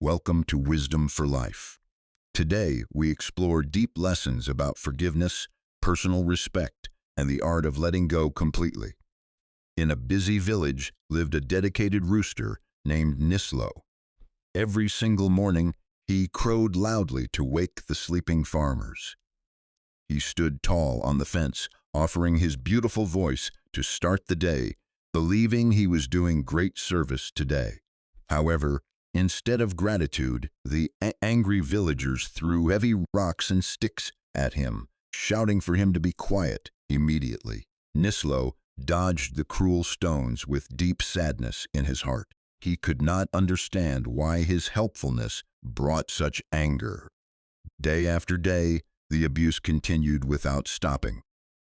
Welcome to Wisdom for Life. Today, we explore deep lessons about forgiveness, personal respect, and the art of letting go completely. In a busy village lived a dedicated rooster named Nislo. Every single morning, he crowed loudly to wake the sleeping farmers. He stood tall on the fence, offering his beautiful voice to start the day, believing he was doing great service today. However, instead of gratitude, the angry villagers threw heavy rocks and sticks at him, shouting for him to be quiet immediately. Nislo dodged the cruel stones with deep sadness in his heart. He could not understand why his helpfulness brought such anger. Day after day, the abuse continued without stopping.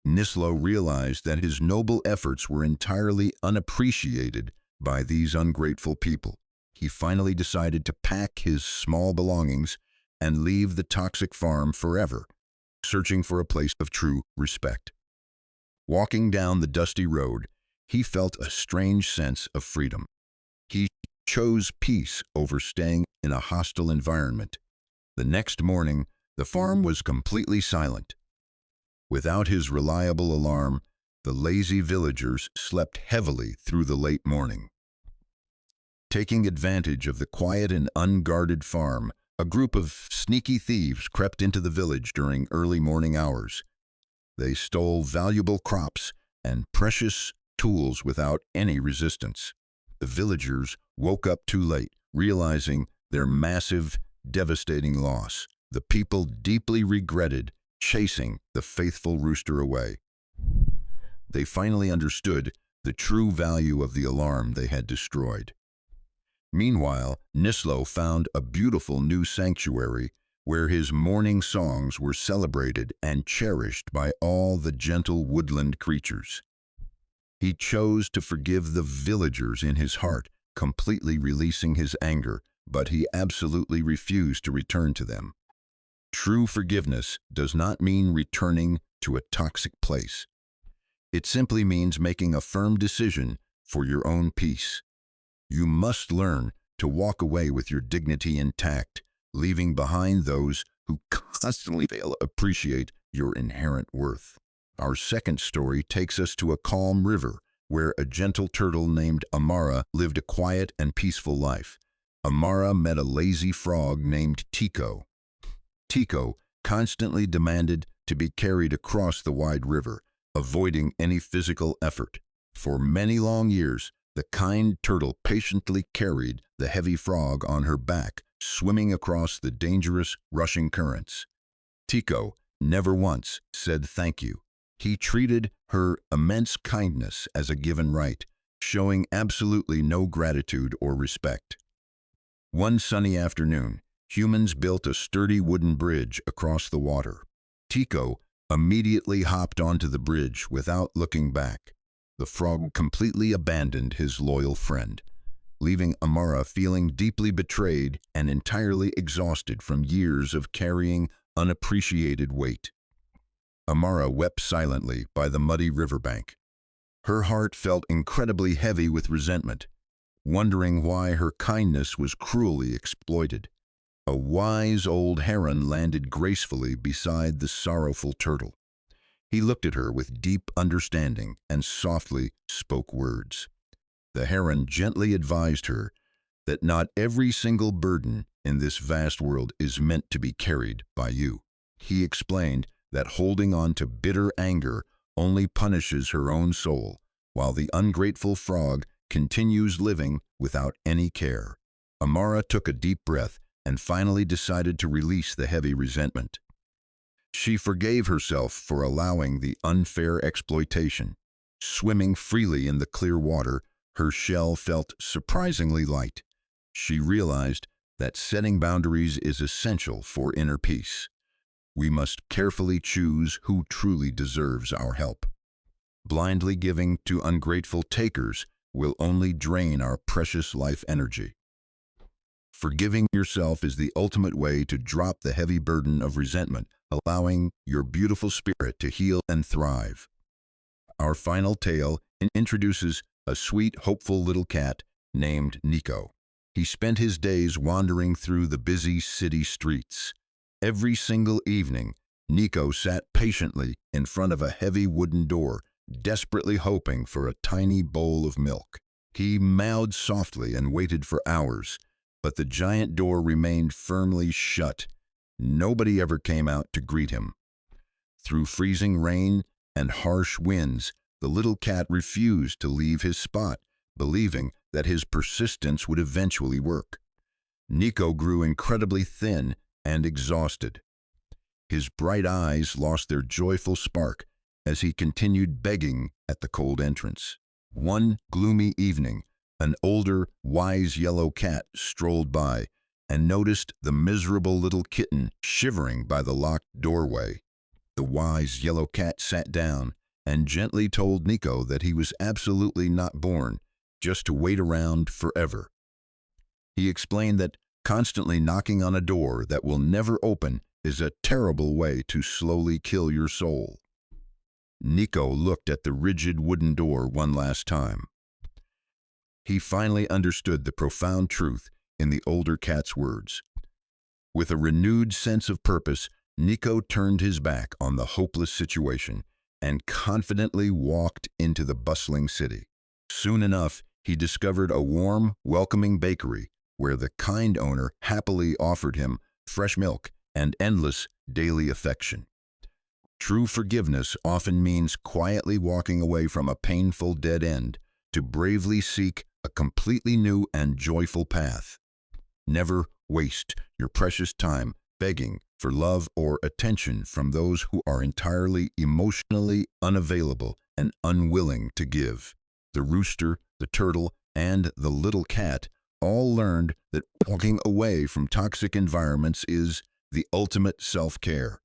Nislo realized that his noble efforts were entirely unappreciated by these ungrateful people. He finally decided to pack his small belongings and leave the toxic farm forever, searching for a place of true respect. Walking down the dusty road, he felt a strange sense of freedom. He chose peace over staying in a hostile environment. The next morning, the farm was completely silent. Without his reliable alarm, the lazy villagers slept heavily through the late morning. Taking advantage of the quiet and unguarded farm, a group of sneaky thieves crept into the village during early morning hours. They stole valuable crops and precious tools without any resistance. The villagers woke up too late, realizing their massive, devastating loss. The people deeply regretted chasing the faithful rooster away. They finally understood the true value of the alarm they had destroyed. Meanwhile, Nislo found a beautiful new sanctuary where his morning songs were celebrated and cherished by all the gentle woodland creatures. He chose to forgive the villagers in his heart, completely releasing his anger, but he absolutely refused to return to them. True forgiveness does not mean returning to a toxic place. It simply means making a firm decision for your own peace. You must learn to walk away with your dignity intact, leaving behind those who constantly fail to appreciate your inherent worth. Our second story takes us to a calm river where a gentle turtle named Amara lived a quiet and peaceful life. Amara met a lazy frog named Tico. Tico constantly demanded to be carried across the wide river, avoiding any physical effort. For many long years, the kind turtle patiently carried the heavy frog on her back, swimming across the dangerous, rushing currents. Tico never once said thank you. He treated her immense kindness as a given right, showing absolutely no gratitude or respect. One sunny afternoon, humans built a sturdy wooden bridge across the water. Tico immediately hopped onto the bridge without looking back. The frog completely abandoned his loyal friend, leaving Amara feeling deeply betrayed and entirely exhausted from years of carrying unappreciated weight. Amara wept silently by the muddy riverbank. Her heart felt incredibly heavy with resentment, wondering why her kindness was cruelly exploited. A wise old heron landed gracefully beside the sorrowful turtle. He looked at her with deep understanding and softly spoke words. The heron gently advised her that not every single burden in this vast world is meant to be carried by you. He explained that holding on to bitter anger only punishes her own soul, while the ungrateful frog continues living without any care. Amara took a deep breath and finally decided to release the heavy resentment. She forgave herself for allowing the unfair exploitation. Swimming freely in the clear water, her shell felt surprisingly light. She realized that setting boundaries is essential for inner peace. We must carefully choose who truly deserves our help. Blindly giving to ungrateful takers will only drain our precious life energy. Forgiving yourself is the ultimate way to drop the heavy burden of resentment, allowing your beautiful spirit to heal and thrive. Our final tale introduces a sweet, hopeful little cat named Nico. He spent his days wandering through the busy city streets. Every single evening, Nico sat patiently in front of a heavy wooden door, desperately hoping for a tiny bowl of milk. He meowed softly and waited for hours, but the giant door remained firmly shut. Nobody ever came out to greet him. Through freezing rain and harsh winds, the little cat refused to leave his spot, believing that his persistence would eventually work. Nico grew incredibly thin and exhausted. His bright eyes lost their joyful spark as he continued begging at the cold entrance. One gloomy evening, an older, wise yellow cat strolled by and noticed the miserable little kitten shivering by the locked doorway. The wise yellow cat sat down and gently told Nico that he was absolutely not born just to wait around forever. He explained that constantly knocking on a door that will never open is a terrible way to slowly kill your soul. Nico looked at the rigid wooden door one last time. He finally understood the profound truth in the older cat's words. With a renewed sense of purpose, Nico turned his back on the hopeless situation and confidently walked into the bustling city. Soon enough, he discovered a warm, welcoming bakery where the kind owner happily offered him fresh milk and endless daily affection. True forgiveness often means quietly walking away from a painful dead end to bravely seek a completely new and joyful path. Never waste your precious time begging for love or attention from those who are entirely emotionally unavailable and unwilling to give. The rooster, the turtle, and the little cat all learned that walking away from toxic environments is the ultimate self-care.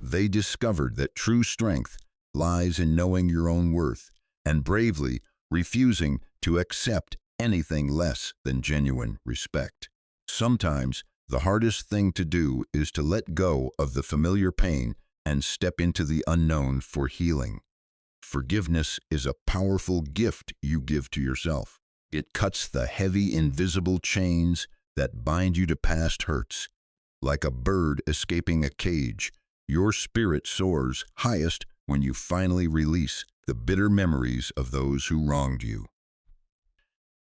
They discovered that true strength lies in knowing your own worth and bravely refusing to accept anything less than genuine respect. Sometimes the hardest thing to do is to let go of the familiar pain and step into the unknown for healing. Forgiveness is a powerful gift you give to yourself. It cuts the heavy, invisible chains that bind you to past hurts. Like a bird escaping a cage, your spirit soars highest when you finally release the bitter memories of those who wronged you.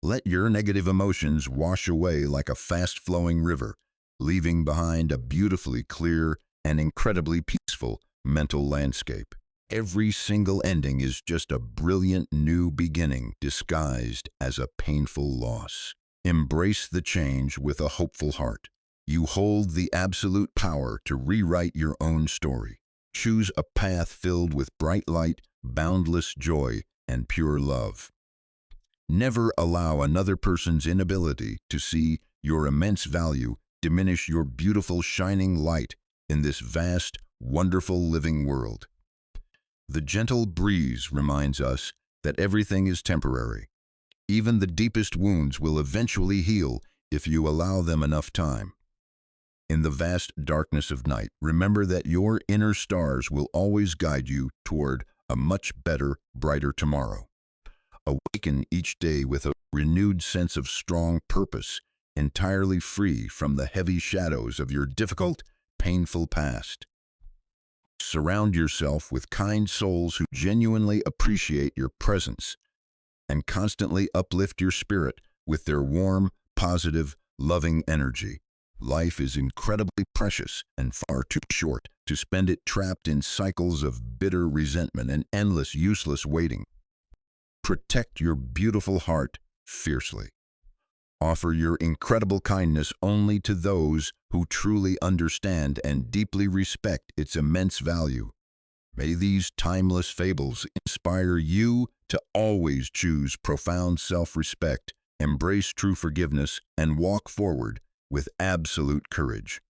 Let your negative emotions wash away like a fast-flowing river, leaving behind a beautifully clear and incredibly peaceful mental landscape. Every single ending is just a brilliant new beginning disguised as a painful loss. Embrace the change with a hopeful heart. You hold the absolute power to rewrite your own story. Choose a path filled with bright light, boundless joy, and pure love. Never allow another person's inability to see your immense value diminish your beautiful shining light in this vast, wonderful living world. The gentle breeze reminds us that everything is temporary. Even the deepest wounds will eventually heal if you allow them enough time. In the vast darkness of night, remember that your inner stars will always guide you toward a much better, brighter tomorrow. Awaken each day with a renewed sense of strong purpose, entirely free from the heavy shadows of your difficult, painful past. Surround yourself with kind souls who genuinely appreciate your presence and constantly uplift your spirit with their warm, positive, loving energy. Life is incredibly precious and far too short to spend it trapped in cycles of bitter resentment and endless useless waiting. Protect your beautiful heart fiercely. Offer your incredible kindness only to those who truly understand and deeply respect its immense value. May these timeless fables inspire you to always choose profound self-respect, embrace true forgiveness, and walk forward with absolute courage.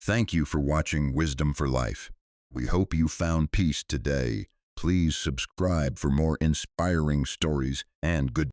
Thank you for watching Wisdom for Life. We hope you found peace today. Please subscribe for more inspiring stories and good